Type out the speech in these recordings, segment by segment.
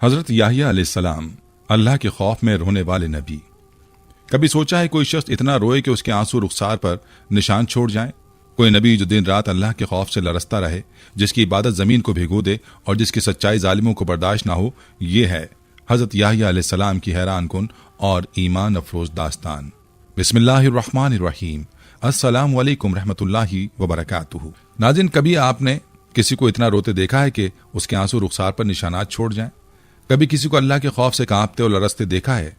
हजरत याहिया अलैहिस्सलाम अल्लाह के खौफ में रोने वाले नबी। कभी सोचा है कोई शख्स इतना रोए कि उसके आंसू रुखसार पर निशान छोड़ जाएं? कोई नबी जो दिन रात अल्लाह के खौफ से लरसता रहे, जिसकी इबादत जमीन को भिगो दे और जिसकी सच्चाई जालिमों को बर्दाश्त ना हो। ये है हजरत याहिया अलैहिस्सलाम की हैरान कुन और ईमान अफरोज दास्तान। बिस्मिल्लाहिर्रहमानिर्रहीम। अस्सलामु अलैकुम रहमतुल्लाहि व बरकातुहू। नाज़रीन, कभी आपने किसी को इतना रोते देखा है कि उसके आंसू रुखसार पर निशानात छोड़ जाएं? कभी किसी को अल्लाह के खौफ से कांपते और लरसते देखा है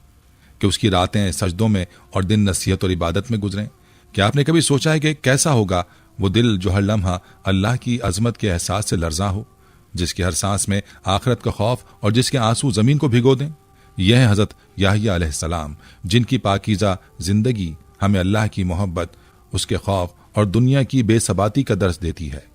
कि उसकी रातें सजदों में और दिन नसीहत और इबादत में गुजरें? क्या आपने कभी सोचा है कि कैसा होगा वो दिल जो हर लम्हा अल्लाह की अजमत के एहसास से लर्जा हो, जिसकी हर सांस में आखिरत का खौफ और जिसके आंसू जमीन को भिगो दें? यह है हजरत याहिया अलैहिस्सलाम, जिनकी पाकीज़ा जिंदगी हमें अल्लाह की मोहब्बत, उसके खौफ और दुनिया की बेसबाती का दर्स देती है।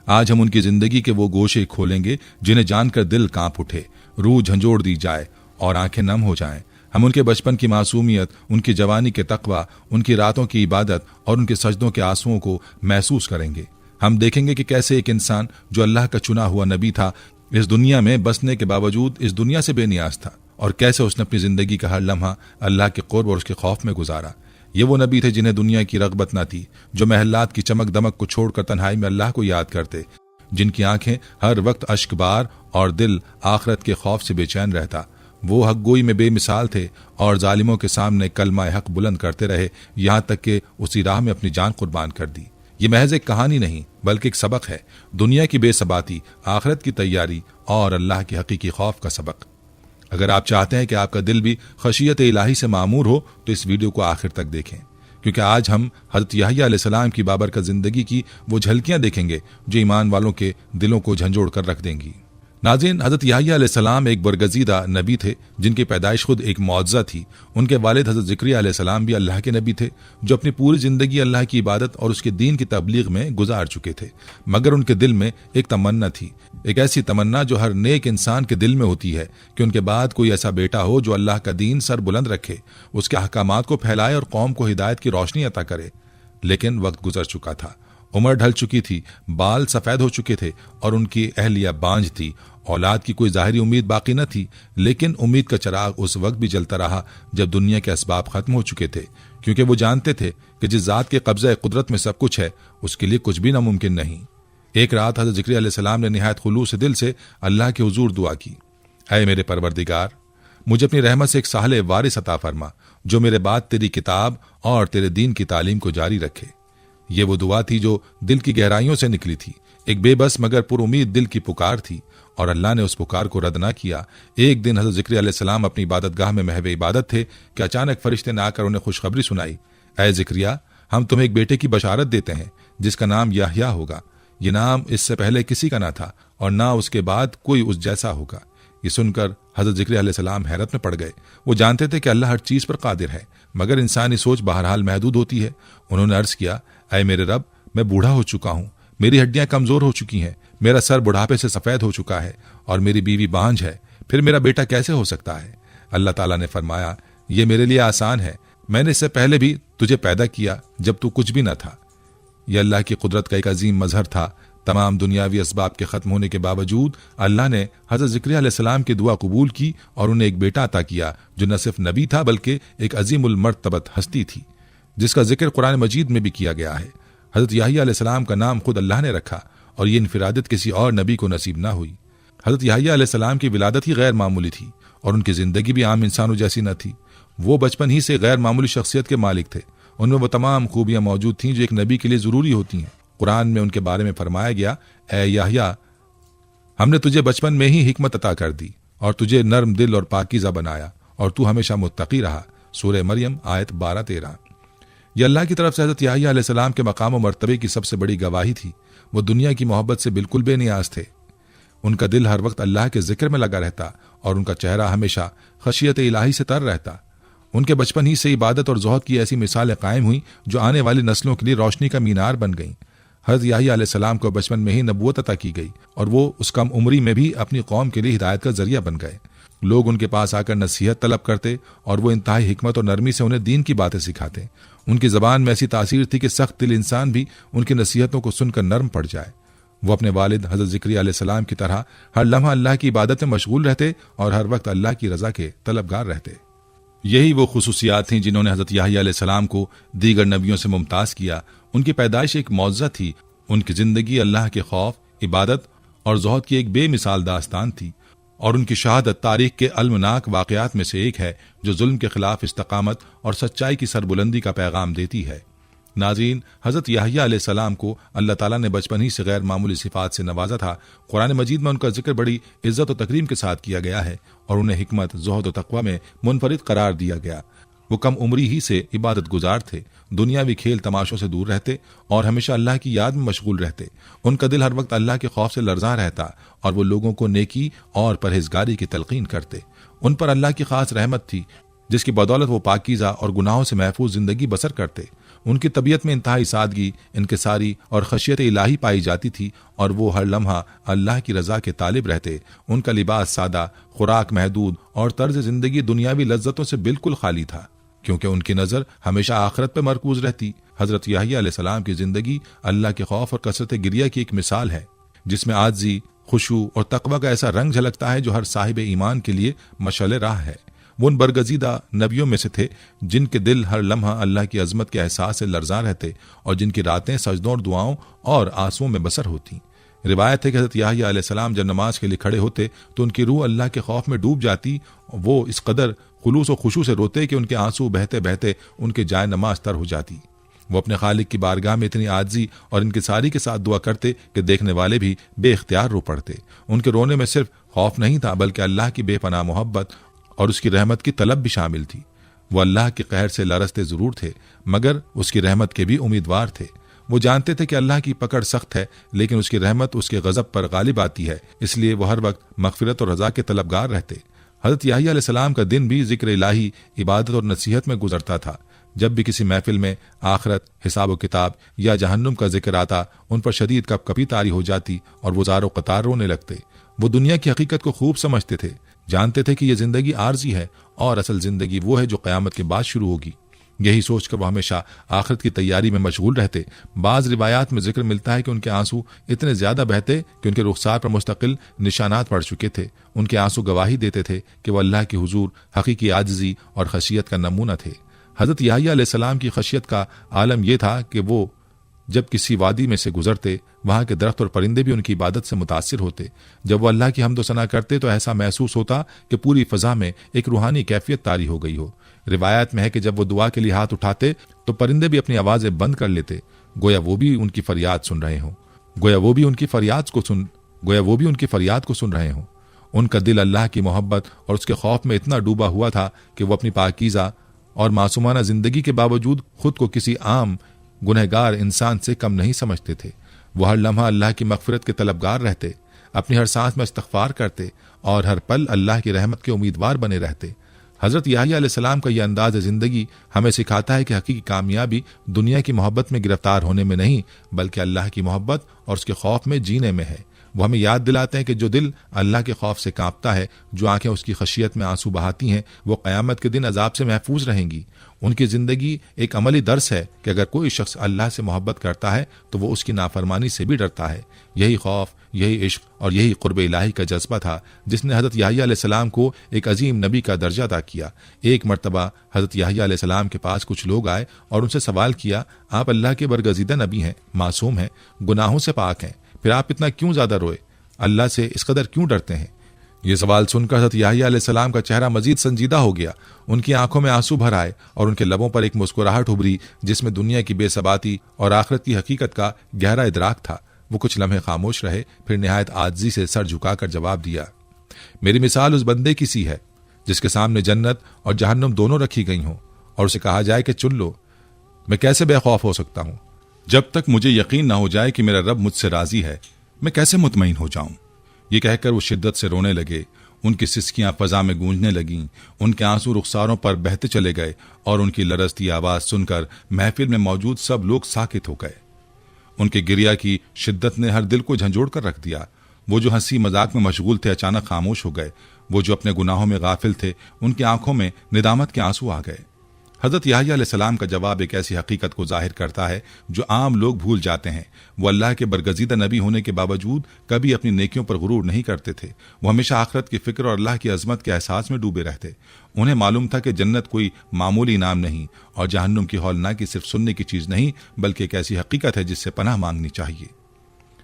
आज हम उनकी जिंदगी के वो गोशे खोलेंगे जिन्हें जानकर दिल कांप उठे, रूह झंझोड़ दी जाए और आंखें नम हो जाएं। हम उनके बचपन की मासूमियत, उनकी जवानी के तकवा, उनकी रातों की इबादत और उनके सजदों के आंसुओं को महसूस करेंगे। हम देखेंगे कि कैसे एक इंसान जो अल्लाह का चुना हुआ नबी था, इस दुनिया में बसने के बावजूद इस दुनिया से बेनियाज था, और कैसे उसने अपनी जिंदगी का हर लम्हा अल्लाह के क़ुर्ब और उसके खौफ में गुजारा। ये वो नबी थे जिन्हें दुनिया की रग़बत न थी, जो महल्लात की चमक दमक को छोड़कर तन्हाई में अल्लाह को याद करते, जिनकी आंखें हर वक्त अश्कबार और दिल आखिरत के खौफ से बेचैन रहता। वो हक गोई में बेमिसाल थे और जालिमों के सामने कलमा हक बुलंद करते रहे, यहाँ तक कि उसी राह में अपनी जान कुर्बान कर दी। ये महज एक कहानी नहीं बल्कि एक सबक है, दुनिया की बेसबाती, आखिरत की तैयारी और अल्लाह के हकीकी खौफ का सबक। अगर आप चाहते हैं कि आपका दिल भी खशियत इलाही से मामूर हो तो इस वीडियो को आखिर तक देखें, क्योंकि आज हम हजरत याहिया अलैहिस्सलाम की बाबरकत जिंदगी की वो झलकियां देखेंगे जो ईमान वालों के दिलों को झंझोड़ कर रख देंगी। नाज़रीन, हजरत याहिया अलैहिस्सलाम एक बरगजीदा नबी थे जिनकी पैदाइश खुद एक मौजज़ा थी। उनके वालिद हजरत ज़करिया अलैहिस्सलाम भी अल्लाह के नबी थे, जो अपनी पूरी जिंदगी अल्लाह की इबादत और उसके दीन की तबलीग में गुजार चुके थे। मगर उनके दिल में एक तमन्ना थी, एक ऐसी तमन्ना जो हर नेक इंसान के दिल में होती है कि उनके बाद कोई ऐसा बेटा हो जो अल्लाह का दीन सर बुलंद रखे, उसके अहकामात को फैलाए और कौम को हिदायत की रोशनी अता करे। लेकिन वक्त गुजर चुका था, उम्र ढल चुकी थी, बाल सफेद हो चुके थे और उनकी अहलिया बांझ थी। औलाद की कोई जाहिरी उम्मीद बाकी न थी, लेकिन उम्मीद का चिराग उस वक्त भी जलता रहा जब दुनिया के असबाब खत्म हो चुके थे, क्योंकि वो जानते थे कि जिस जात के कब्ज़े कुदरत में सब कुछ है, उसके लिए कुछ भी नामुमकिन नहीं। एक रात हज़रत ज़करिया अलैहिस्सलाम ने निहायत खुलूस दिल से अल्लाह के हुजूर दुआ की, ऐ मेरे परवरदिगार, मुझे अपनी रहमत से एक साले वारिस अता फरमा जो मेरे बाद तेरी किताब और तेरे दीन की तालीम को जारी रखे। ये वो दुआ थी जो दिल की गहराइयों से निकली थी, एक बेबस मगर पुरुमीद दिल की पुकार थी, और अल्लाह ने उस पुकार को रद्द ना किया। एक दिन हज़रत ज़करिया अलैहिस्सलाम अपनी इबादत गाह में महव इबादत थे कि अचानक फरिश्ते ने आकर उन्हें खुशखबरी सुनाई, ऐ ज़करिया, हम तुम्हें एक बेटे की बशारत देते हैं जिसका नाम याहिया होगा। ये नाम इससे पहले किसी का ना था और ना उसके बाद कोई उस जैसा होगा। ये सुनकर हज़रत ज़करिया अलैहिस्सलाम हैरत में पड़ गए। वो जानते थे कि अल्लाह हर चीज़ पर कादिर है, मगर इंसानी सोच बहरहाल महदूद होती है। उन्होंने अर्ज़ किया, ऐ मेरे रब, मैं बूढ़ा हो चुका हूँ, मेरी हड्डियां कमजोर हो चुकी हैं, मेरा सर बुढ़ापे से सफेद हो चुका है और मेरी बीवी बांझ है, फिर मेरा बेटा कैसे हो सकता है? अल्लाह ताला ने फरमाया, ये मेरे लिए आसान है, मैंने इससे पहले भी तुझे पैदा किया जब तू कुछ भी न था। यह अल्लाह की कुदरत का एक अजीम मजहर था। तमाम दुनियावी असबाब के खत्म होने के बावजूद अल्लाह ने हज़रत ज़करिया अलैहिस्सलाम की दुआ कबूल की और उन्हें एक बेटा अता किया जो न सिर्फ नबी था बल्कि एक अजीमुल मर्तबत हस्ती थी, जिसका जिक्र कुरान मजीद में भी किया गया है। हज़रत याहिया अलैहिस्सलाम का नाम खुद अल्लाह ने रखा और ये इनफिरादत किसी और नबी को नसीब ना हुई। हज़रत याहिया अलैहिस्सलाम की विलादत ही गैर मामूली थी और उनकी ज़िंदगी भी आम इंसानों जैसी न थी। वो बचपन ही से गैर मामूली शख्सियत के मालिक थे। उनमें वो तमाम खूबियाँ मौजूद थीं जो एक नबी के लिए ज़रूरी होती हैं। कुरान में उनके बारे में फरमाया गया, ऐ याहिया, हमने तुझे बचपन में ही हिकमत अता कर दी और तुझे नर्म दिल और पाकीज़ा बनाया और तू हमेशा मुत्तकी रहा। सूरह मरियम आयत 12-13। यह अल्लाह की तरफ से हज़रत याहिया अलैहिस्सलाम के मकाम और मर्तबे की सबसे बड़ी गवाही थी। वो दुनिया की मोहब्बत से बिल्कुल बेनियाज थे। उनका दिल हर वक्त अल्लाह के जिक्र में लगा रहता और उनका चेहरा हमेशा खशियत इलाही से तर रहता। उनके बचपन ही से इबादत और ज़ुहद की ऐसी मिसालें कायम हुई जो आने वाली नस्लों के लिए रोशनी का मीनार बन गईं। हज़रत याहिया अलैहिस्सलाम को बचपन में ही नबूवत अता की गई और वो उस कम उम्री में भी अपनी कौम के लिए हिदायत का जरिया बन गए। लोग उनके पास आकर नसीहत तलब करते और वो इंतहाई हिकमत और नरमी से उन्हें दीन की बातें सिखाते। उनकी ज़बान में ऐसी तासीर थी कि सख्त दिल इंसान भी उनकी नसीहतों को सुनकर नर्म पड़ जाए। वो अपने वालिद हज़रत ज़िक्रिया अलैहिस्सलाम की तरह हर लम्हा अल्लाह की इबादत में मशगूल रहते और हर वक्त अल्लाह की रज़ा के तलबगार रहते। यही वो खुसूसियात थीं जिन्होंने हज़रत याह्या अलैहिस्सलाम को दीगर नबियों से मुमताज़ किया। उनकी पैदाइश एक मौज़ा थी। उनकी ज़िंदगी अल्लाह के खौफ, इबादत और ज़ुहद की एक बेमिसाल दास्तान थी और उनकी शहादत तारीख के अलमनाक वाक़यात में से एक है जो जुल्म के खिलाफ इस्तकामत और सच्चाई की सरबुलंदी का पैगाम देती है। नाज़रीन, हज़रत याह्या अलैहिस्सलाम को अल्लाह ताला ने बचपन ही से गैर मामूली सिफ़ात से नवाजा था। कुरान मजीद में उनका जिक्र बड़ी इज़्ज़त और तकरीम के साथ किया गया है और उन्हें हिकमत, ज़ुहद और तक़वा में मुनफरिद करार दिया गया। वो कम उम्री ही से इबादत गुजार थे, दुनियावी खेल तमाशों से दूर रहते और हमेशा अल्लाह की याद में मशगूल रहते। उनका दिल हर वक्त अल्लाह के खौफ से लरज़ा रहता और वो लोगों को नेकी और परहेजगारी की तलकीन करते। उन पर अल्लाह की खास रहमत थी जिसकी बदौलत वो पाकीज़ा और गुनाहों से महफूज जिंदगी बसर करते। उनकी तबीयत में इंतहाई सादगी, इनकिसारी और खशियत इलाही पाई जाती थी और वो हर लम्हा अल्लाह की रज़ा के तालिब रहते। उनका लिबास सादा, खुराक महदूद और तर्ज जिंदगी दुनियावी लज्जतों से बिल्कुल खाली था क्योंकि उनकी नज़र हमेशा आखिरत पर मरकूज रहती। हज़रत याह्या अलैहिस्सलाम की जिंदगी अल्लाह के खौफ और कसरत गिरिया की एक मिसाल है जिसमें आज़ी, खुशू और तकवा का ऐसा रंग झलकता है जो हर साहिब ईमान के लिए मशाल राह है। वो उन बरगजीदा नबियों में से थे जिनके दिल हर लम्हा अल्लाह की अजमत के एहसास से लरज़ा रहते और जिनकी रातें सजदों और दुआओं और आंसुओं में बसर होती। रिवायत है कि हज़रत याह्या अलैहिस्सलाम जब नमाज के लिए खड़े होते तो उनकी रूह अल्लाह के खौफ में डूब जाती। वो इस कदर खुलूस और खुशू से रोते कि उनके आंसू बहते बहते उनके जाए नमाज तर हो जाती। वो अपने खालिक की बारगाह में इतनी आजी और इनकिसारी के साथ दुआ करते कि देखने वाले भी बेख्तियार रो पड़ते। उनके रोने में सिर्फ खौफ नहीं था बल्कि अल्लाह की बेपनाह मोहब्बत और उसकी रहमत की तलब भी शामिल थी। वो अल्लाह के कहर से लरसते जरूर थे मगर उसकी रहमत के भी उम्मीदवार थे। वो जानते थे कि अल्लाह की पकड़ सख्त है लेकिन उसकी रहमत उसके गजब पर गालिब आती है, इसलिए वो हर वक्त मगफिरत और रजा के तलबगार रहते। हज़रत याह्या अलैहिस्सलाम का दिन भी जिक्र इलाही, इबादत और नसीहत में गुजरता था। जब भी किसी महफिल में आखरत, हिसाब व किताब या जहन्नुम का जिक्र आता उन पर शदीद कपकपी तारी हो जाती और वो ज़ारो कतार रोने लगते। वो दुनिया की हकीकत को खूब समझते थे, जानते थे कि यह जिंदगी आर्जी है और असल जिंदगी वो है जो क़यामत के बाद शुरू होगी। यही सोचकर वो हमेशा आखिरत की तैयारी में मशगूल रहते। बाज़ रिवायात में जिक्र मिलता है कि उनके आंसू इतने ज्यादा बहते कि उनके रुखसार पर मुस्तकिल निशानात पड़ चुके थे। उनके आंसू गवाही देते थे कि वह अल्लाह के हुजूर हकीकी आजिज़ी और खशियत का नमूना थे। हज़रत याह्या अलैहिस्सलाम की खशियत का आलम यह था कि वो जब किसी वादी में से गुजरते वहां के दरख्त और परिंदे भी उनकी इबादत से मुतासिर होते। जब वो अल्लाह की हम्द व सना करते तो ऐसा महसूस होता कि पूरी फ़ज़ा में एक रूहानी कैफियत तारी हो गई हो। रिवायत में है कि जब वो दुआ के लिए हाथ उठाते तो परिंदे भी अपनी आवाज़ें बंद कर लेते, गोया वो भी उनकी फरियाद सुन रहे हों, गोया वो भी उनकी फरियाद को सुन रहे हों। उनका दिल अल्लाह की मोहब्बत और उसके खौफ में इतना डूबा हुआ था कि वो अपनी पाकीज़ा और मासूमाना जिंदगी के बावजूद खुद को किसी आम गुनहगार इंसान से कम नहीं समझते थे। वो हर लम्हा अल्लाह की मगफिरत के तलबगार रहते, अपनी हर सांस में इस्तग़फ़ार करते और हर पल अल्लाह की रहमत के उम्मीदवार बने रहते। हज़रत याह्या अलैहिस्सलाम का यह अंदाज़ ज़िंदगी हमें सिखाता है कि हकीकी कामयाबी दुनिया की मोहब्बत में गिरफ्तार होने में नहीं बल्कि अल्लाह की मोहब्बत और उसके खौफ में जीने में है। वो हमें याद दिलाते हैं कि जो दिल अल्लाह के खौफ से कांपता है, जो आंखें उसकी खशियत में आंसू बहाती हैं, वो क़यामत के दिन अजाब से महफूज रहेंगी। उनकी ज़िंदगी एक अमली दर्स है कि अगर कोई शख्स अल्लाह से मोहब्बत करता है तो वो उसकी नाफरमानी से भी डरता है। यही खौफ, यही इश्क और यही क़ुर्ब इलाही का जज्बा था जिसने हज़रत याह्या अलैहिस्सलाम को एक अजीम नबी का दर्जा अता किया। एक मरतबा हज़रत याह्या अलैहिस्सलाम के पास कुछ लोग आए और उनसे सवाल किया, आप अल्लाह के बरगज़ीदा नबी हैं, मासूम हैं, गुनाहों से पाक हैं, फिर आप इतना क्यों ज्यादा रोए, अल्लाह से इस कदर क्यों डरते हैं? ये सवाल सुनकर हज़रत याह्या अलैहिस्सलाम का चेहरा मजीद संजीदा हो गया। उनकी आंखों में आंसू भर आए और उनके लबों पर एक मुस्कुराहट उभरी जिसमें दुनिया की बेसबाती और आखिरत की हकीकत का गहरा इदराक था। वो कुछ लम्हे खामोश रहे, फिर निहायत आजिज़ी से सर झुकाकर जवाब दिया, मेरी मिसाल उस बंदे की सी है जिसके सामने जन्नत और जहन्नुम दोनों रखी गई हों और उसे कहा जाए कि चुन लो। मैं कैसे बेखौफ हो सकता हूँ? जब तक मुझे यकीन ना हो जाए कि मेरा रब मुझसे राजी है, मैं कैसे मुतमईन हो जाऊं? ये कहकर वो शिद्दत से रोने लगे। उनकी सिसकियां फजा में गूंजने लगीं, उनके आंसू रुखसारों पर बहते चले गए और उनकी लरजती आवाज सुनकर महफिल में मौजूद सब लोग साकित हो गए। उनके गिरिया की शिद्दत ने हर दिल को झंझोड़ कर रख दिया। वो जो हंसी मजाक में मशगूल थे अचानक खामोश हो गए। वो जो अपने गुनाहों में गाफिल थे उनकी आंखों में निदामत के आंसू आ गए। हजरत याह्या अलैहिस्सलाम का जवाब एक ऐसी हकीकत को जाहिर करता है जो आम लोग भूल जाते हैं। वो अल्लाह के बरगजीदा नबी होने के बावजूद कभी अपनी नेकियों पर गुरूर नहीं करते थे। वो हमेशा आखिरत की फिक्र और अल्लाह की अजमत के एहसास में डूबे रहते। उन्हें मालूम था कि जन्नत कोई मामूली इनाम नहीं और जहन्नुम की हौलनाकी सिर्फ सुनने की चीज नहीं बल्कि एक ऐसी हकीकत है जिससे पनाह मांगनी चाहिए।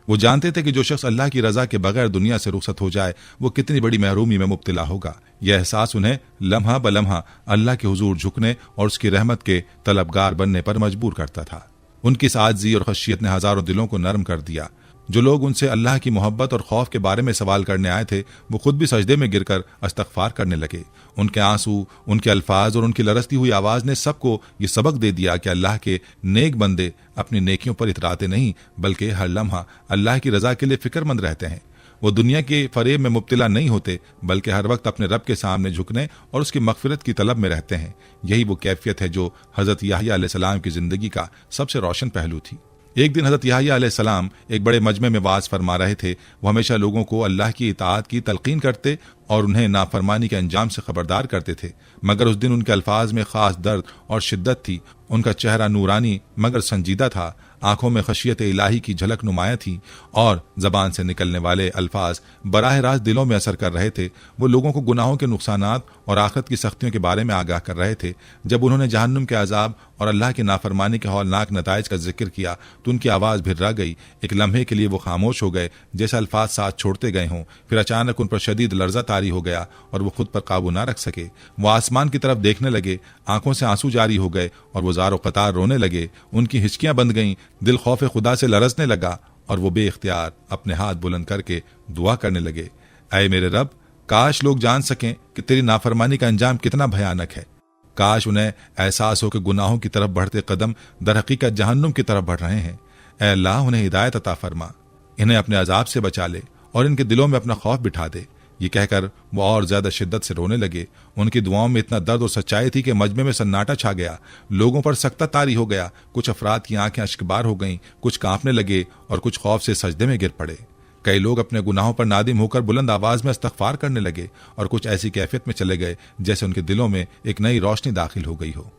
वो जानते थे कि जो शख्स अल्लाह की रजा के बगैर दुनिया से रुखसत हो जाए वो कितनी बड़ी महरूमी में मुब्तला होगा। यह एहसास उन्हें लम्हा ब लम्हा अल्लाह के हुजूर झुकने और उसकी रहमत के तलबगार बनने पर मजबूर करता था। उनकी इस आजिज़ी और खशियत ने हजारों दिलों को नरम कर दिया। जो लोग उनसे अल्लाह की मोहब्बत और खौफ के बारे में सवाल करने आए थे वो खुद भी सजदे में गिरकर इस्तग़फ़ार करने लगे। उनके आंसू, उनके अल्फाज और उनकी लरसती हुई आवाज़ ने सबको ये सबक दे दिया कि अल्लाह के नेक बंदे अपनी नेकियों पर इतराते नहीं बल्कि हर लम्हा अल्लाह की रजा के लिए फिक्रमंद रहते हैं। वो दुनिया के फरेब में मुब्तला नहीं होते बल्कि हर वक्त अपने रब के सामने झुकने और उसकी मग़फ़िरत की तलब में रहते हैं। यही वो कैफियत है जो हज़रत याह्या अलैहिस्सलाम की ज़िंदगी का सबसे रोशन पहलू थी। एक दिन हज़रत याह्या अलैहिस्सलाम एक बड़े मजमे में वाज़ फरमा रहे थे। वो हमेशा लोगों को अल्लाह की इताअत की तलकीन करते और उन्हें नाफरमानी के अंजाम से खबरदार करते थे, मगर उस दिन उनके अल्फाज में खास दर्द और शिद्दत थी। उनका चेहरा नूरानी मगर संजीदा था, आंखों में खशियत इलाही की झलक नुमाया थी और जबान से निकलने वाले अल्फाज बराह रास्त दिलों में असर कर रहे थे। वो लोगों को गुनाहों के नुकसानात और आखिरत की सख्तियों के बारे में आगाह कर रहे थे। जब उन्होंने जहन्नुम के अजाब और अल्लाह की नाफरमानी के हौलनाक नताइज का जिक्र किया तो उनकी आवाज़ भिर्रा गई। एक लम्हे के लिए वो खामोश हो गए जैसे अल्फाज साथ छोड़ते गए हों। फिर अचानक उन पर शदीद लर्जा तारी हो गया और वो खुद पर काबू ना रख सके। वो आसमान की तरफ देखने लगे, आंखों से आंसू जारी हो गए और वो ज़ारो कतार रोने लगे। उनकी हिचकियां बंद गईं, दिल खौफ खुदा से लरसने लगा और वो बेइख्तियार अपने हाथ बुलंद करके दुआ करने लगे, ऐ मेरे रब, काश लोग जान सकें कि तेरी नाफरमानी का अंजाम कितना भयानक है। काश उन्हें एहसास हो कि गुनाहों की तरफ बढ़ते कदम दर हकीकत जहन्नुम की तरफ बढ़ रहे हैं। ऐ अल्लाह, उन्हें हिदायत अता फरमा, इन्हें अपने अजाब से बचा ले और इनके दिलों में अपना खौफ बिठा दे। ये कहकर वो और ज्यादा शिद्दत से रोने लगे। उनकी दुआओं में इतना दर्द और सच्चाई थी कि मजमे में सन्नाटा छा गया। लोगों पर सख्ता तारी हो गया। कुछ अफराद की आंखें अश्कबार हो गईं, कुछ कांपने लगे और कुछ खौफ से सजदे में गिर पड़े। कई लोग अपने गुनाहों पर नादिम होकर बुलंद आवाज में इस्तग़फ़ार करने लगे और कुछ ऐसी कैफियत में चले गए जैसे उनके दिलों में एक नई रोशनी दाखिल हो गई हो।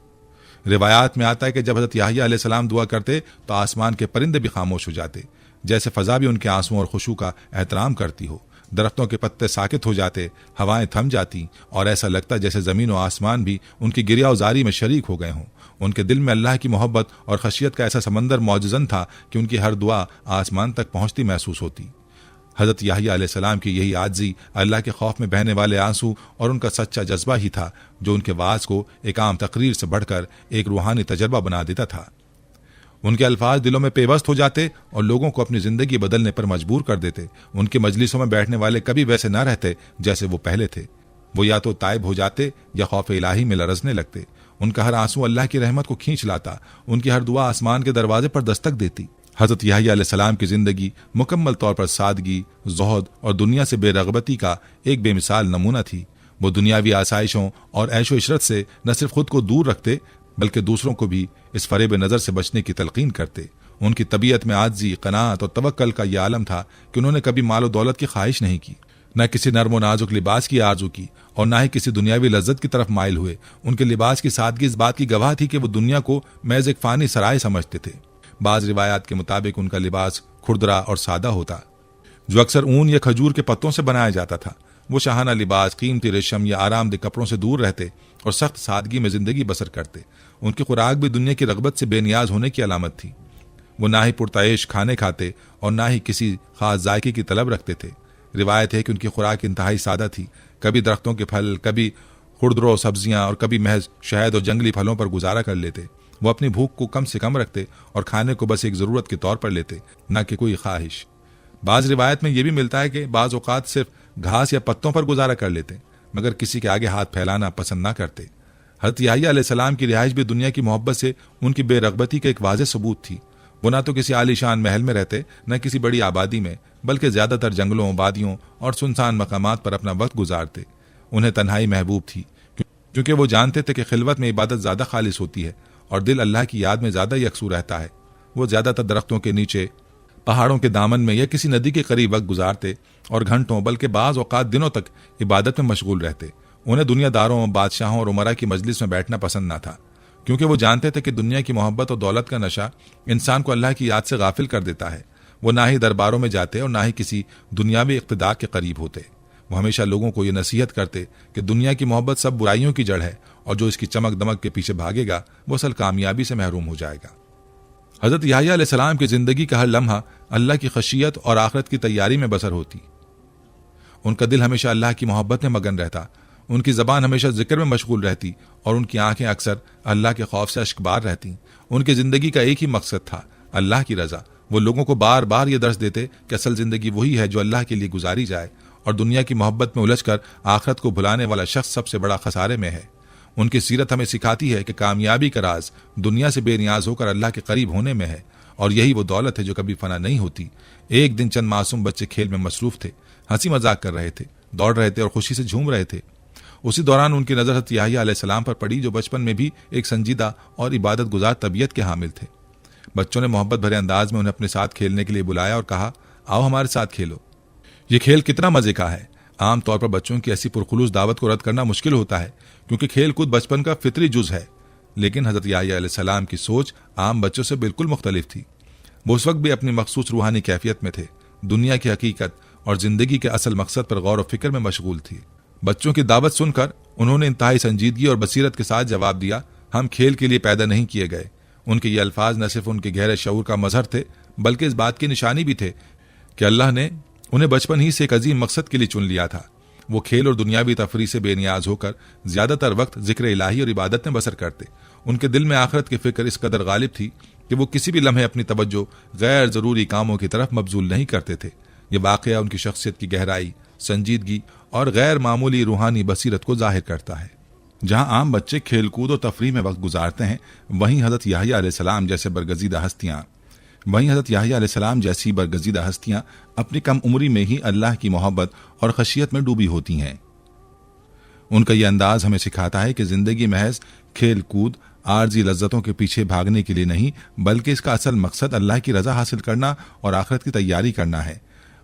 रिवायात में आता है कि जब हज़रत याह्या अलैहिस्सलाम दुआ करते तो आसमान के परिंदे भी खामोश हो जाते, जैसे फजा भी उनके आंसुओं और खुशू का एहतराम करती हो। दरख्तों के पत्ते साकित हो जाते, हवाएं थम जाती और ऐसा लगता जैसे जमीन और आसमान भी उनकी गिरियाउजारी में शरीक हो गए हों। उनके दिल में अल्लाह की मोहब्बत और खशियत का ऐसा समंदर मौजूदन था कि उनकी हर दुआ आसमान तक पहुंचती महसूस होती। हज़रत याह्या अलैहिस्सलाम की यही आजिज़ी, अल्लाह के खौफ में बहने वाले आंसू और उनका सच्चा जज्बा ही था जो उनके वाज को एक आम तकरीर से बढ़कर एक रूहानी तजर्बा बना देता था। उनके अल्फाज दिलों में पेवस्त हो जाते और लोगों को अपनी जिंदगी बदलने पर मजबूर कर देते। उनके मजलिसों में बैठने वाले कभी वैसे न रहते जैसे वो पहले थे। वो या तो ताइब हो जाते या खौफ इलाही में लरसने लगते। उनका हर आंसू अल्लाह की रहमत को खींच लाता, उनकी हर दुआ आसमान के दरवाजे पर दस्तक देती। हज़रत याह्या अलैहिस्सलाम की जिंदगी मुकम्मल तौर पर सादगी, ज़ुहद और दुनिया से बेरग़बती का एक बेमिसाल नमूना थी। वो दुनियावी आसाइशों और ऐशो इशरत से न सिर्फ खुद को दूर रखते बल्कि दूसरों को भी इस फरेब नज़र से बचने की तलकीन करते। उनकी तबीयत में आजिज़ी, क़नाअत और तवक्कुल का यह आलम था कि उन्होंने कभी मालो दौलत की ख्वाहिश नहीं की, न किसी नर्म व नाजुक लिबास की आरजू की और न ही किसी दुनियावी लज्जत की तरफ माइल हुए। उनके लिबास की सादगी इस बात की गवाह थी कि वो दुनिया को महज एक फ़ानी सराय समझते थे। बाज़ रिवायात के मुताबिक उनका लिबास खुरदरा और सादा होता, जो अक्सर ऊन या खजूर के पत्तों से बनाया जाता था। वो शाहाना लिबास, कीमती रेशम या आरामदेह कपड़ों से दूर रहते और सख्त सादगी में जिंदगी बसर करते। उनकी खुराक भी दुनिया की रगबत से बेनियाज होने की अलामत थी। वो ना ही पुरताइश खाने खाते और ना ही किसी खास जायके की तलब रखते थे। रिवायत है कि उनकी खुराक इंतहाई सादा थी। कभी दरख्तों के फल, कभी खुर्दरो सब्जियां और कभी महज शहद और जंगली फलों पर गुजारा कर लेते। वो अपनी भूख को कम से कम रखते और खाने को बस एक ज़रूरत के तौर पर लेते, न कि कोई ख्वाहिश। बाज़ रिवायत में यह भी मिलता है कि बाज़ औक़ात सिर्फ घास या पत्तों पर गुजारा कर लेते, मगर किसी के आगे हाथ फैलाना पसंद ना करते। हज़रत याह्या अलैहिस्सलाम की रिहाइश भी दुनिया की मोहब्बत से उनकी बेरग़बती का एक वाज़ेह सबूत थी। वो ना तो किसी आलीशान महल में रहते, न किसी बड़ी आबादी में, बल्कि ज़्यादातर जंगलों, वादियों और सुनसान मकामात पर अपना वक्त गुजारते। उन्हें तन्हाई महबूब थी क्योंकि वो जानते थे कि खिलवत में इबादत ज़्यादा खालिस होती है और दिल अल्लाह की याद में ज़्यादा यकसू रहता है। वो ज़्यादातर दरख्तों के नीचे, पहाड़ों के दामन में या किसी नदी के करीब वक्त गुजारते और घंटों बल्कि बाज़ औक़ात दिनों तक इबादत में मशगूल रहते। उन्हें दुनियादारों, बादशाहों और उमरा की मजलिस में बैठना पसंद ना था। क्योंकि वो जानते थे कि दुनिया की मोहब्बत और दौलत का नशा इंसान को अल्लाह की याद से गाफिल कर देता है। वो ना ही दरबारों में जाते और ना ही किसी दुनियावी इक़्तिदार के करीब होते। वो हमेशा लोगों को ये नसीहत करते कि दुनिया की मोहब्बत सब बुराइयों की जड़ है और जो इसकी चमक दमक के पीछे भागेगा वो असल कामयाबी से महरूम हो जाएगा। हज़रत याह्या अलैहिस्सलाम की जिंदगी का हर लम्हा अल्लाह की खशियत और आखिरत की तैयारी में बसर होती। उनका दिल हमेशा अल्लाह की मोहब्बत में मगन रहता, उनकी ज़बान हमेशा जिक्र में मशगूल रहती और उनकी आंखें अक्सर अल्लाह के खौफ से अश्कबार रहती। उनकी ज़िंदगी का एक ही मकसद था, अल्लाह की रज़ा। वो लोगों को बार बार ये दर्श देते कि असल ज़िंदगी वही है जो अल्लाह के लिए गुजारी जाए और दुनिया की मोहब्बत में उलझकर आखिरत को भुलाने वाला शख्स सबसे बड़ा खसारे में है। उनकी सीरत हमें सिखाती है कि कामयाबी का राज दुनिया से बेनियाज होकर अल्लाह के करीब होने में है और यही वो दौलत है जो कभी फना नहीं होती। एक दिन चंद मासूम बच्चे खेल में मसरूफ थे, हंसी मजाक कर रहे थे, दौड़ रहे थे और खुशी से झूम रहे थे। उसी दौरान उनकी नजर हज़रत याह्या अलैहिस्सलाम पर पड़ी, जो बचपन में भी एक संजीदा और इबादत गुजार तबीयत के हामिल थे। बच्चों ने मोहब्बत भरे अंदाज में उन्हें अपने साथ खेलने के लिए बुलाया और कहा, आओ हमारे साथ खेलो। ये खेल कितना मजे का है। आमतौर पर बच्चों की ऐसी पुरखुलूस दावत को रद्द करना मुश्किल होता है क्योंकि खेल कूद बचपन का फितरी जुज है, लेकिन हज़रत याह्या अलैहिस्सलाम की सोच आम बच्चों से बिल्कुल मुख्तलिफ थी। वो उस वक्त भी अपनी मखसूस रूहानी कैफियत में थे, दुनिया की हकीकत और जिंदगी के असल मकसद पर गौर व फिक्र में मशगूल थी। बच्चों की दावत सुनकर उन्होंने इंतहाई संजीदगी और बसीरत के साथ जवाब दिया, हम खेल के लिए पैदा नहीं किए गए। उनके ये अल्फाज न सिर्फ उनके गहरे शऊर का मजहर थे बल्कि इस बात की निशानी भी थे कि अल्लाह ने उन्हें बचपन ही से एक अजीम मकसद के लिए चुन लिया था। वो खेल और दुनियावी तफरी से बेनियाज होकर ज्यादातर वक्त जिक्र इलाही और इबादत में बसर करते। उनके दिल में आखिरत की फिक्र इस कदर गालिब थी कि वो किसी भी लम्हे अपनी तवज्जो गैर जरूरी कामों की तरफ मबजूल नहीं करते थे। ये वाकया उनकी शख्सियत की गहराई, संजीदगी और गैर मामूली रूहानी बसीरत को जाहिर करता है। जहां आम बच्चे खेलकूद और तफरीह में वक्त गुजारते हैं, वहीं हज़रत याह्या अलैहिस्सलाम जैसी बरगजीदा हस्तियां अपनी कम उम्री में ही अल्लाह की मोहब्बत और खशियत में डूबी होती हैं। उनका यह अंदाज हमें सिखाता है कि जिंदगी महज खेल कूद आर्जी लज्जतों के पीछे भागने के लिए नहीं, बल्कि इसका असल मकसद अल्लाह की रजा हासिल करना और आखिरत की तैयारी करना है।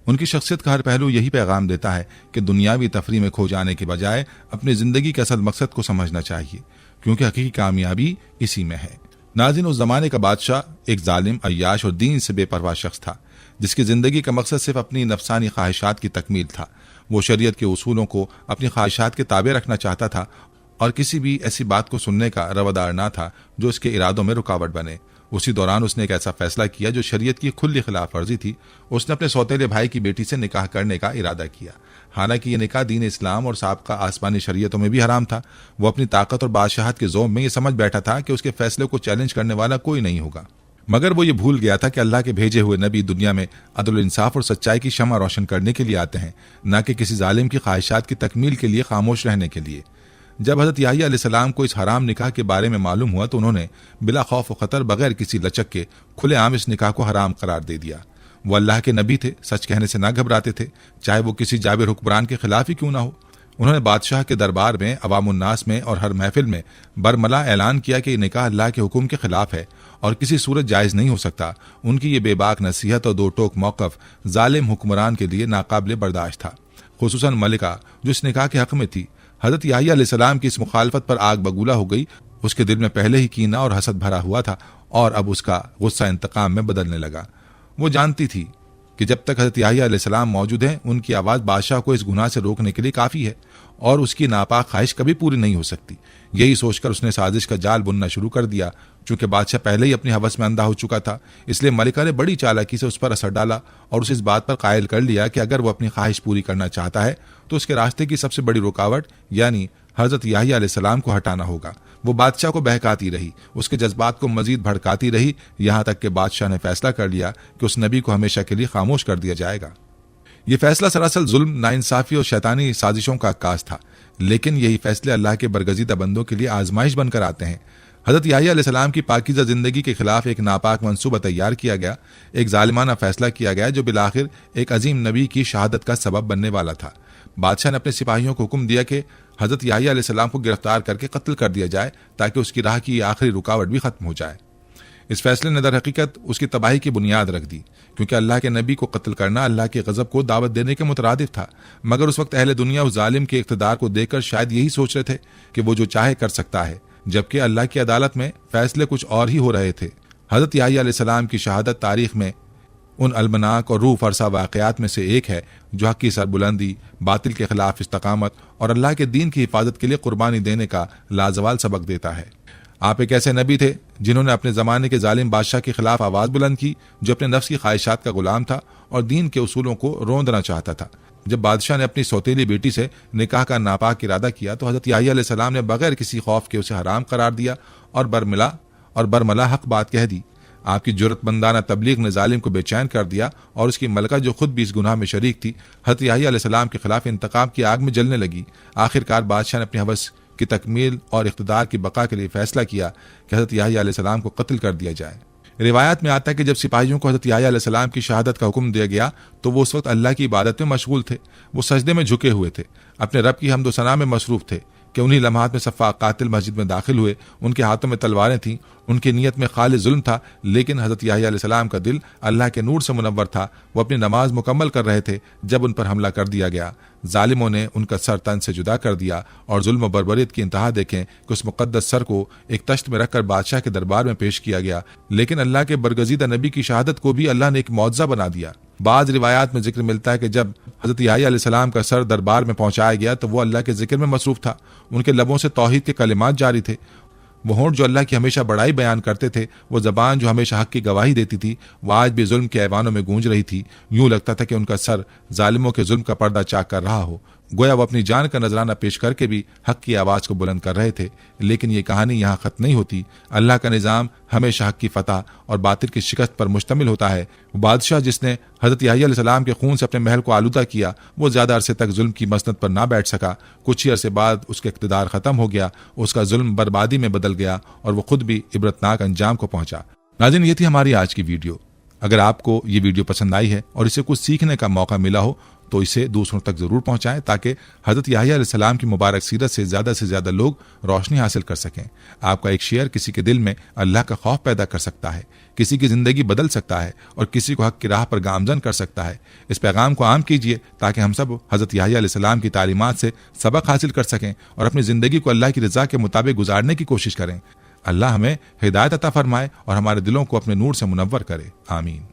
उनकी शख्सियत का हर पहलू यही पैगाम देता है कि दुनियावी तफरी में खो जाने के बजाय अपनी जिंदगी के असल मकसद को समझना चाहिए, क्योंकि हकीकी कामयाबी इसी में है। नाज़रीन, उस जमाने का बादशाह एक जालिम, अय्याश और दीन से बेपरवाह शख्स था, जिसकी जिंदगी का मकसद सिर्फ अपनी नफसानी ख्वाहिशात की तकमील था। वो शरीयत के उसूलों को अपनी ख्वाहिशात के ताबे रखना चाहता था और किसी भी ऐसी बात को सुनने का रवादार ना था जो उसके इरादों में रुकावट बने। उसी दौरान उसने एक ऐसा फैसला किया जो शरीयत की खुली खिलाफ वर्जी थी। उसने अपने सौतेले भाई की बेटी से निकाह करने का इरादा किया। हालांकि ये निकाह दीन इस्लाम और साबका आसमानी शरीयतों में भी हराम था। वो अपनी ताकत और बादशाहत के ज़ोम में ये समझ बैठा था कि उसके फैसले को चैलेंज करने वाला कोई नहीं होगा, मगर वो ये भूल गया था कि अल्लाह के भेजे हुए नबी दुनिया में अदल इंसाफ और सच्चाई की शम्मा रोशन करने के लिए आते हैं, न कि किसी जालिम की ख्वाहिशात की तकमील के लिए खामोश रहने के लिए। जब हज़रत याह्या अलैहिस्सलाम को इस हराम निकाह के बारे में मालूम हुआ तो उन्होंने बिला खौफ व खतर बगैर किसी लचक के खुलेआम इस निकाह को हराम करार दे दिया। वो अल्लाह के नबी थे, सच कहने से ना घबराते थे, चाहे वो किसी जाबिर हुक्मरान के खिलाफ ही क्यों ना हो। उन्होंने बादशाह के दरबार में, अवामुन्नास में और हर महफिल में बरमला ऐलान किया कि निकाह अल्लाह के हुक्म के खिलाफ है और किसी सूरत जायज नहीं हो सकता। उनकी ये बेबाक नसीहत और दो टोक मौकफ जालिम हुक्मरान के लिए नाकाबिले बर्दाश्त था, खुसूसन मलिका जो इस निकाह के हक में थी। हज़रत याह्या अलैहिस्सलाम की इस मुखालफत पर आग बगूला हो गई। उसके दिल में पहले ही कीना और हसद भरा हुआ था और अब उसका गुस्सा इंतकाम में बदलने लगा। वो जानती थी कि जब तक हज़रत याह्या अलैहिस्सलाम मौजूद हैं, उनकी आवाज़ बादशाह को इस गुनाह से रोकने के लिए काफ़ी है और उसकी नापाक ख्वाहिश कभी पूरी नहीं हो सकती। यही सोचकर उसने साजिश का जाल बुनना शुरू कर दिया। चूंकि बादशाह पहले ही अपनी हवस में अंधा हो चुका था, इसलिए मलिका ने बड़ी चालाकी से उस पर असर डाला और उसे इस बात पर कायल कर लिया कि अगर वो अपनी ख्वाहिश पूरी करना चाहता है तो उसके रास्ते की सबसे बड़ी रुकावट यानी हज़रत याह्या अलैहिस्सलाम को हटाना होगा। वो बादशाह को बहकाती रही, उसके जज्बात को मजीद भड़काती रही, यहाँ तक कि बादशाह ने फैसला कर लिया कि उस नबी को हमेशा के लिए खामोश कर दिया जाएगा। ये फैसला सरासर जुल्म, नाइंसाफी और शैतानी साजिशों का अक्कास था, लेकिन यही फैसले अल्लाह के बरगजीदा बंदों के लिए आजमाइश बनकर आते हैं। हज़रत याह्या अलैहिस्सलाम की पाकीज़ा जिंदगी के खिलाफ एक नापाक मंसूबा तैयार किया गया, एक जालिमाना फैसला किया गया जो बिलाखिर एक अजीम नबी की शहादत का सबब बनने वाला था। बादशाह ने अपने सिपाहियों को हुक्म दिया कि हज़रत याह्या अलैहिस्सलाम को गिरफ्तार करके कत्ल कर दिया जाए ताकि उसकी राह की आखिरी रुकावट भी खत्म हो जाए। इस फैसले ने दर हकीकत उसकी तबाही की बुनियाद रख दी, क्योंकि अल्लाह के नबी को कत्ल करना अल्लाह के गज़ब को दावत देने के मुतरादिफ था। मगर उस वक्त अहले दुनिया उस जालिम के इक़्तिदार को देखकर शायद यही सोच रहे थे कि वो जो चाहे कर सकता है, जबकि अल्लाह की अदालत में फैसले कुछ और ही हो रहे थे। हज़रत याह्या अलैहिस्सलाम की शहादत तारीख में उन अलमनाक और रूह फरसा वाक़यात में से एक है जो हक़ की सरबुलंदी, बातिल के खिलाफ इस्तकामत और अल्लाह के दीन की हिफाजत के लिए कुर्बानी देने का लाजवाल सबक देता है। आप एक ऐसे नबी थे जिन्होंने अपने ज़माने के जालिम बादशाह के खिलाफ आवाज़ बुलंद की, जो अपने नफ्स की ख्वाहिशात का गुलाम था और दीन के उसूलों को रोंदना चाहता था। जब बादशाह ने अपनी सौतेली बेटी से निकाह का नापाक इरादा किया तो हज़रत याह्या अलैहिस्सलाम ने बगैर किसी खौफ के उसे हराम करार दिया और बरमला हक बात कह दी। आपकी जुर्रतमंदाना तबलीग ने जालिम को बेचैन कर दिया और उसकी मलका, जो खुद भी इस गुनाह में शरीक थी, हज़रत याह्या अलैहिस्सलाम के खिलाफ इंतकाम की आग में जलने लगी। आखिरकार बादशाह ने अपनी हवस की तकमील और इख्तिदार की बका के लिए फैसला किया कि हज़रत याह्या अलैहिस्सलाम को कत्ल कर दिया जाए। रिवायत में आता है कि जब सिपाहियों को हज़रत याह्या अलैहिस्सलाम की शहादत का हुक्म दिया गया तो वो उस वक्त अल्लाह की इबादत में मशगूल थे। वो सजदे में झुके हुए थे, अपने रब की हम्द व सना में मसरूफ थे कि उन्हीं लम्हात में सफ़ाक कातिल मस्जिद में दाखिल हुए। उनके हाथों में तलवारें थीं, उनकी नीयत में खालिस जुल्म था, लेकिन हज़रत याह्या अलैहिस्सलाम का दिल अल्लाह के नूर से मुनव्वर था। वो अपनी नमाज मुकम्मल कर रहे थे जब उन पर हमला कर दिया गया। जालिमों ने उनका सर तन से जुदा कर दिया और जुल्म व बर्बरियत की इंतहा देखें कि उस मुक़द्दस सर को एक तश्त में रखकर बादशाह के दरबार में पेश किया गया। लेकिन अल्लाह के बरगज़ीदा नबी की शहादत को भी अल्लाह ने एक मौजज़ा बना दिया। बाज़ रिवायात में जिक्र मिलता है कि जब हज़रत याह्या अलैहिस्सलाम का सर दरबार में पहुंचाया गया तो वो अल्लाह के जिक्र में मसरूफ था। उनके लबों से तौहीद के कलिमात जारी थे। वो होंठ जो अल्लाह की हमेशा बड़ाई बयान करते थे, वो ज़बान जो हमेशा हक की गवाही देती थी, वो आज भी जुल्म के ऐवानों में गूंज रही थी। यूं लगता था कि उनका सर जालिमों के जुल्म का पर्दा चाक कर रहा हो। गोया वो अपनी जान का नजराना पेश करके भी हक की आवाज़ को बुलंद कर रहे थे। लेकिन ये कहानी यहाँ ख़त्म नहीं होती। अल्लाह का निज़ाम हमेशा हक की फतह और बातिल की शिकस्त पर मुश्तमिल होता है। बादशाह जिसने हज़रत याह्या अलैहिस्सलाम के खून से अपने महल को आलूदा किया, वो ज़्यादा अरसे तक जुल्म की मसनद पर ना बैठ सका। कुछ ही अरसे बाद उसका इक़्तिदार ख़त्म हो गया, उसका जुल्म बर्बादी में बदल गया और वो खुद भी इबरतनाक अंजाम को पहुंचा। नाज़रीन, ये थी हमारी आज की वीडियो। अगर आपको ये वीडियो पसंद आई है और इसे कुछ सीखने का मौका मिला हो तो इसे दूसरों तक जरूर पहुंचाएं ताकि हज़रत याह्या अलैहिस्सलाम की मुबारक सीरत से ज़्यादा लोग रोशनी हासिल कर सकें। आपका एक शेयर किसी के दिल में अल्लाह का खौफ पैदा कर सकता है, किसी की ज़िंदगी बदल सकता है और किसी को हक की राह पर गामजन कर सकता है। इस पैगाम को आम कीजिए ताकि हम सब हज़रत याह्या अलैहिस्सलाम की तालीमात से सबक हासिल कर सकें और अपनी ज़िंदगी को अल्लाह की रज़ा के मुताबिक गुजारने की कोशिश करें। अल्लाह हमें हिदायत अता फरमाए और हमारे दिलों को अपने नूर से मुनव्वर करे। आमीन।